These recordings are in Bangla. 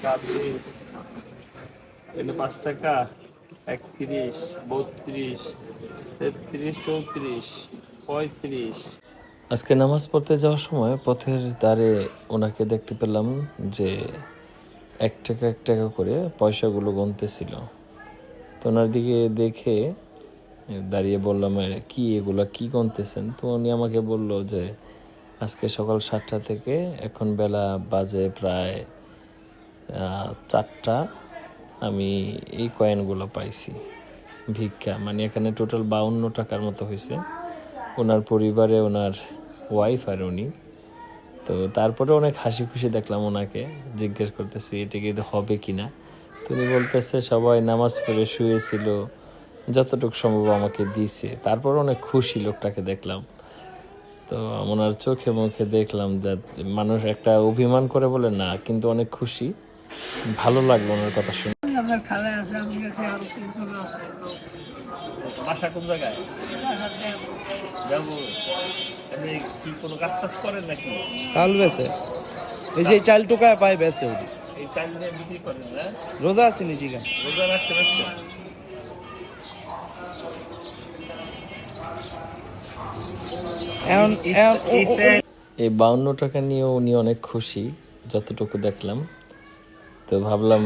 কাবলি এগুলো 5 টাকা, 31, 32, 33, 34, 35। আজকে নামাজ পড়তে যাওয়ার সময় পথের ধারে ওনাকে দেখতে পেলাম যে 1 টাকা 1 টাকা করে পয়সাগুলো গুনতেছিল। তো ওনার দিকে দেখে দাঁড়িয়ে বললাম, কি এগুলা কি গুনতেছেন? তো উনি আমাকে বলল যে আজকে সকাল 7টা থেকে এখন বেলা বাজে প্রায় 4টা, আমি এই কয়েনগুলো পাইছি ভিক্ষা। মানে এখানে টোটাল 52 টাকার মতো হয়েছে ওনার পরিবারে, ওনার ওয়াইফ আর উনি। তো তারপরে অনেক হাসি খুশি দেখলাম ওনাকে, জিজ্ঞেস করতেছি এটা কি হবে কিনা। তো উনি বলতেছে সবাই নামাজ পড়ে শুয়েছিল, যতটুকু সম্ভব আমাকে দিছে। তারপর অনেক খুশি লোকটাকে দেখলাম। তো ওনার চোখে মুখে দেখলাম যে মানুষ একটা অভিমান করে বলে না, কিন্তু অনেক খুশি, ভালো লাগলো ওনার কথা শুনে। আমার খালা আছে, আমি কাছে আরো 3 জন আছে। বাসা কোন জায়গায়? যাবো আপনি কি কোনো কাজ টাজ করেন নাকি? চাল বেছে, এই যে চাল টোকায় পায় বেছে, এই চাল নিয়ে বিক্রি করেন না? রোজা আছে নিজে গান রোজা রাখছেন আজকে? এই 52 টাকা নিয়ে উনি অনেক খুশি, যতটুকু দেখলাম। তো ভাবলাম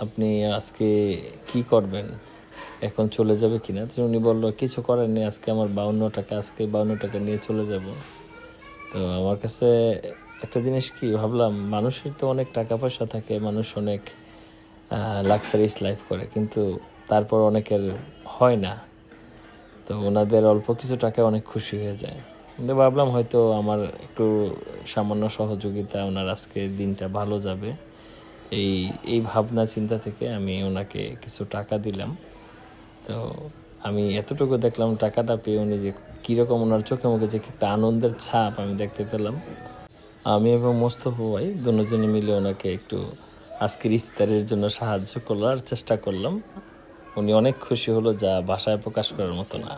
আপনি আজকে কি করবেন, এখন চলে যাবে কিনা? তো উনি বললো কিছু করার নেই, আজকে আমার 52 টাকা, আজকে 52 টাকা নিয়ে চলে যাব। তো আমার কাছে একটা জিনিস কি ভাবলাম, মানুষের তো অনেক টাকা পয়সা থাকে, মানুষ অনেক লাক্সারিস লাইফ করে, কিন্তু তারপর অনেকের হয় না। তো ওনাদের অল্প কিছু টাকায় অনেক খুশি হয়ে যায়। কিন্তু ভাবলাম হয়তো আমার একটু সামান্য সহযোগিতা ওনার আজকে দিনটা ভালো যাবে, এই ভাবনা চিন্তা থেকে আমি ওনাকে কিছু টাকা দিলাম। তো আমি এতটুকু দেখলাম টাকাটা পেয়ে উনি যে কীরকম ওনার চোখে মুখে যে একটা আনন্দের ছাপ আমি দেখতে পেলাম। আমি এবং মোস্তফা ভাই দুজনে মিলে ওনাকে একটু আজকের ইফতারের জন্য সাহায্য করার চেষ্টা করলাম। উনি অনেক খুশি হলো, যা ভাষায় প্রকাশ করার মতো না।